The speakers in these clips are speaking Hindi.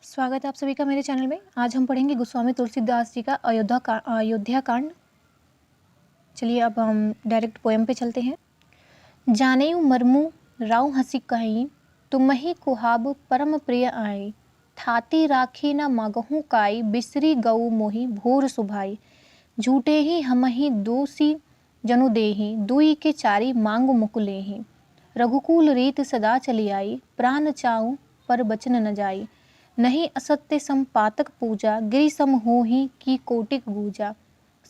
स्वागत है आप सभी का मेरे चैनल में। आज हम पढ़ेंगे गोस्वामी तुलसीदास जी का अयोध्या कांड। चलिए अब हम डायरेक्ट पोएम पे चलते हैं। जानेयु मरमु राव हंसी कहीं, तुम्हि कुहाब परम प्रिय आई। थाती राखी न मगहु काई, बिसरी गऊ मोहि भोर सुभाई। झूठे ही हमहि दोषी जनु देहि, दुई के चारी मांग मुकुलेहि। रघुकुल रीत सदा चली आई, प्राण चाऊ पर बचन न जाई। नहीं असत्य संपातक पूजा, गिरि सम होहि की कोटिक गूजा।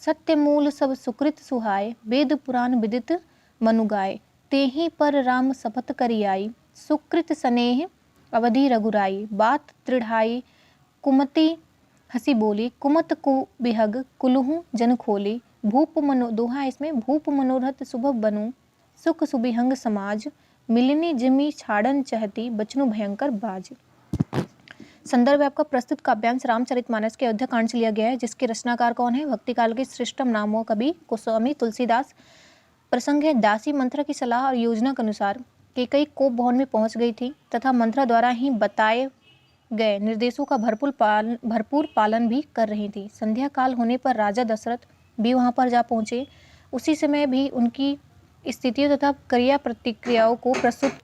सत्य मूल सब सुकृत सुहाय, वेद पुराण विदित मनु गाय। तेहि पर राम शपथ करि आई, सुकृत स्नेह अवधि रघुराई। बात दृढ़ाई कुमति हंसी बोली, कुमत को बिहग कुलहु जन खोली। भूप मनो दोहा इसमें, भूप मनोरथ शुभ बनू, सुख सुबिहंग समाज। मिलनी जिमी छाड़न चहती, बचनु भयंकर बाज। संदर्भ है आपका प्रस्तुत काव्यांश रामचरितमानस के अयोध्या कांड से लिया गया है, जिसके रचनाकार कौन है? भक्ति काल के श्रेष्ठम नामों कवि गोस्वामी तुलसीदास। प्रसंग है, दासी मंत्रा की सलाह और योजना के अनुसार कैकेयी कोप भवन में पहुंच गई थी तथा मंत्रा द्वारा ही बताए गए निर्देशों का भरपूर पालन भी कर रही थी। संध्या काल होने पर राजा दशरथ भी वहां पर जा पहुंचे। उसी समय भी उनकी स्थितियों तथा क्रिया प्रतिक्रियाओं को प्रस्तुत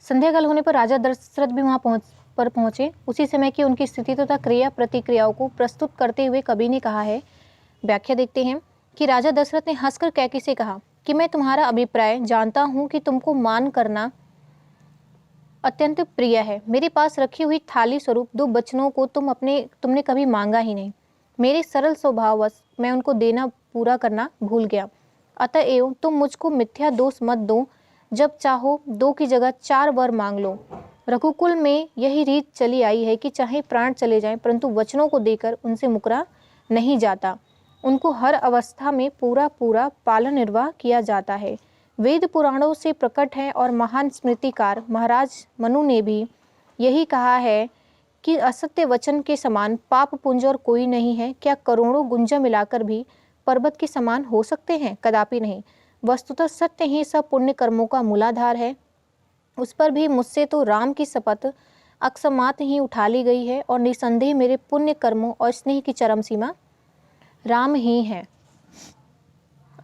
संध्या काल होने पर राजा दशरथ भी वहां पहुंचे। उसी समय की उनकी स्थिति तथा क्रिया प्रतिक्रियाओं को प्रस्तुत करते हुए कवि ने कहा है। व्याख्या देखते हैं कि राजा दशरथ ने हंसकर कैकेयी से कहा कि मैं तुम्हारा अभिप्राय जानता हूं कि तुमको मान करना अत्यंत प्रिय है। मेरे पास रखी हुई थाली स्वरूप 2 बचनों को तुमने कभी मांगा ही नहीं। मेरे सरल स्वभाववश मैं उनको देना पूरा करना भूल गया। अतएव तुम मुझको मिथ्या दोष मत दो। जब चाहो 2 की जगह 4 वर मांग लो। रघुकुल में यही रीत चली आई है कि चाहे प्राण चले जाएं, परंतु वचनों को देकर उनसे मुकरा नहीं जाता। उनको हर अवस्था में पूरा पालन निर्वाह किया जाता है। वेद पुराणों से प्रकट है और महान स्मृतिकार महाराज मनु ने भी यही कहा है कि असत्य वचन के समान पाप पुंज और कोई नहीं है। क्या करोड़ों गुंजा मिलाकर भी पर्वत के समान हो सकते हैं? कदापि नहीं। वस्तुतः सत्य ही सब पुण्य कर्मों का मूलाधार है। उस पर भी मुझसे तो राम की शपथ अकस्मात ही उठा ली गई है और निसंदेह मेरे पुण्य कर्मों और स्नेह की चरम सीमा राम ही है।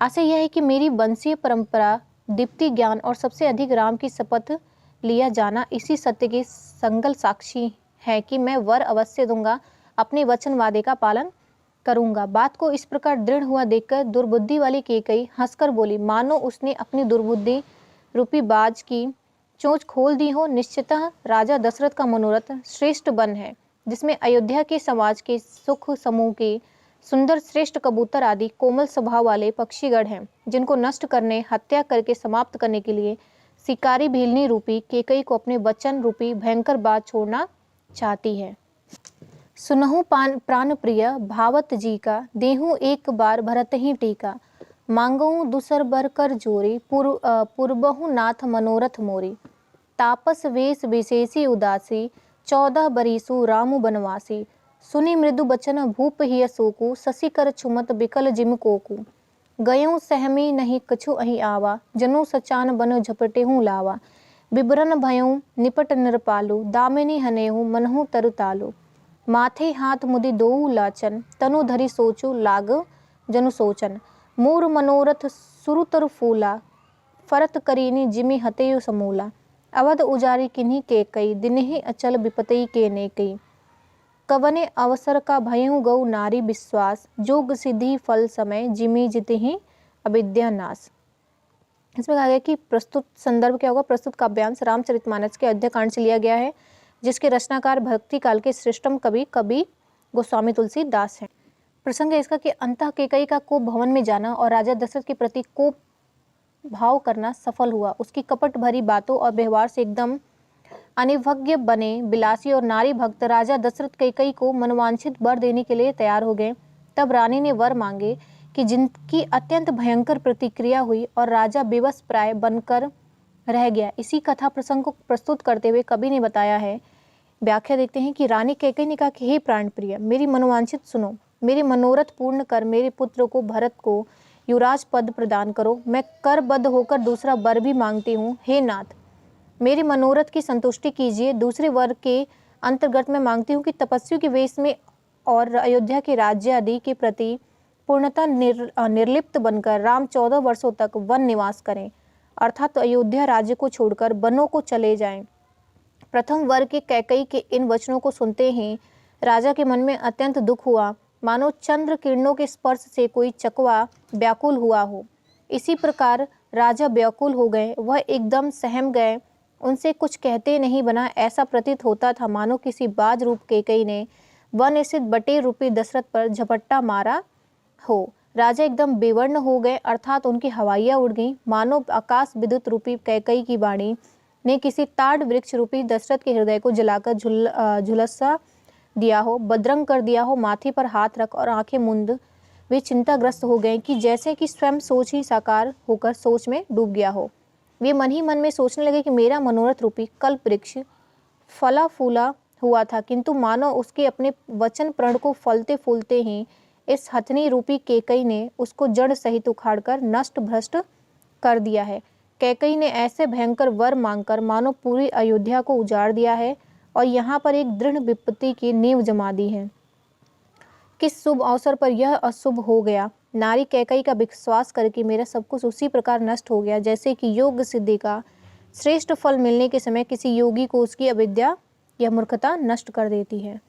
आशा यह है कि मेरी वंशीय परंपरा, दीप्ति ज्ञान और सबसे अधिक राम की शपथ लिया जाना इसी सत्य के संगल साक्षी है कि मैं वर अवश्य दूंगा, अपने वचन वादे का पालन करूंगा। बात को इस प्रकार दृढ़ हुआ देखकर दुर्बुद्धि वाली कैकेयी हंसकर बोली, मानो उसने अपनी दुर्बुद्धि रूपी बाज की चोंच खोल दी हो। निश्चितः राजा दशरथ का मनोरथ श्रेष्ठ वन है, जिसमें अयोध्या के समाज के सुख समूह के सुंदर श्रेष्ठ कबूतर आदि कोमल स्वभाव वाले पक्षीगण हैं, जिनको नष्ट करने, हत्या करके समाप्त करने के लिए शिकारी भीलनी रूपी कैकेयी को अपने वचन रूपी भयंकर बात छोड़ना चाहती है। सुनहु प्राण प्रिय भावत जी का, देहु एक बार भरत ही टीका। मांगहु दूसर बर कर जोरी, पूर्बहु नाथ मनोरथ मोरी। तापस वेश विशेषी उदासी, 14 बरिसु रामु बनवासी। सुनि मृदु बचन भूप हिय सोकु, शशि कर छुमत बिकल जिम कोकु। गयऊँ सहमी नहीं कछु अहि आवा, जनु सचान बन झपटेहु लावा। बिबरन भयऊँ निपट निरपालु, दामिनी हनेहु मनहु तरु माथे हाथ मुदि दोऊ लाचन, तनु धरि सोचु लाग जनु सोचन। मोर मनोरथ सुरुतरु फूला, फरत करीनी जिमि हतेयु समूला। अवध उजारी किन्हीं कैकेयी, दिनहि अचल विपतई के नेकई। कवने अवसर का भयउ गौ नारी विश्वास, जोग सिद्धि फल समय जिमि जितिहि अविद्या नाश। इसमें कहा गया कि प्रस्तुत संदर्भ क्या होगा? प्रस्तुत काव्यांश रामचरितमानस के अयोध्या कांड से लिया गया है, जिसके रचनाकार भक्ति काल के श्रेष्ठम कवि गोस्वामी तुलसीदास हैं। प्रसंग है इसका कि अंतः कैकेयी का कोप भवन में जाना और राजा दशरथ के प्रति कोप भाव करना सफल हुआ। उसकी कपट भरी बातों और व्यवहार से एकदम अनिभज्ञ बने बिलासी और नारी भक्त राजा दशरथ कैकेयी को मनवांछित वर देने के लिए तैयार हो गए। तब रानी ने वर मांगे कि जिनकी अत्यंत भयंकर प्रतिक्रिया हुई और राजा बेबस प्राय बनकर रह गया। इसी कथा प्रसंग को प्रस्तुत करते हुए कवि ने बताया है। व्याख्या देखते हैं कि रानी कैकेयी ने कहा कि हे प्राण प्रिय, मेरी मनोवांछित सुनो, मेरे मनोरथ पूर्ण कर मेरे पुत्र को भरत को युवराज पद प्रदान करो। मैं करबद्ध होकर दूसरा वर भी मांगती हूँ। हे नाथ, मेरे मनोरथ की संतुष्टि कीजिए। दूसरे वर के अंतर्गत मैं मांगती हूँ कि तपस्वी के वेश में और अयोध्या के राज्य आदि के प्रति पूर्णतः निर्लिप्त बनकर राम 14 वर्षों तक वन निवास करें, अर्थात अयोध्या राज्य को छोड़कर वनों को चले जाएं। प्रथम वर के कैकेयी के इन वचनों को सुनते ही राजा के मन में अत्यंत दुख हुआ, मानो चंद्र किरणों के स्पर्श से कोई चकवा व्याकुल हुआ हो। इसी प्रकार राजा व्याकुल हो गए, वह एकदम सहम गए, उनसे कुछ कहते नहीं बना ऐसा प्रतीत होता था मानो किसी बाज रूप कैकेयी ने वन स्थित बटे रूपी दशरथ पर झपट्टा मारा हो। राजा एकदम बेवर्ण हो गए, अर्थात उनकी हवाइयाँ उड़ गईं, मानो आकाश विद्युत रूपी कैकेयी की वाणी ने किसी ताड़ वृक्ष रूपी दशरथ के हृदय को जलाकर झुलसा दिया हो, बदरंग कर दिया हो। माथे पर हाथ रख और आंखें मूंद वे चिंताग्रस्त हो गए कि जैसे कि स्वयं सोच ही साकार होकर सोच में डूब गया हो। वे मन ही मन में सोचने लगे कि मेरा मनोरथ रूपी कल्प वृक्ष फला फूला हुआ था, किंतु मानो उसके अपने वचन प्रण को फलते फूलते ही इस हथनी रूपी कैकेयी ने उसको जड़ सहित उखाड़कर नष्ट भ्रष्ट कर दिया है। कैकेयी ने ऐसे भयंकर वर मांगकर मानो पूरी अयोध्या को उजाड़ दिया है और यहाँ पर एक दृढ़ विपत्ति की नींव जमा दी है। किस शुभ अवसर पर यह अशुभ हो गया। नारी कैकेयी का विश्वास करके मेरा सब कुछ उसी प्रकार नष्ट हो गया जैसे कि योग सिद्धि का श्रेष्ठ फल मिलने के समय किसी योगी को उसकी अविद्या या मूर्खता नष्ट कर देती है।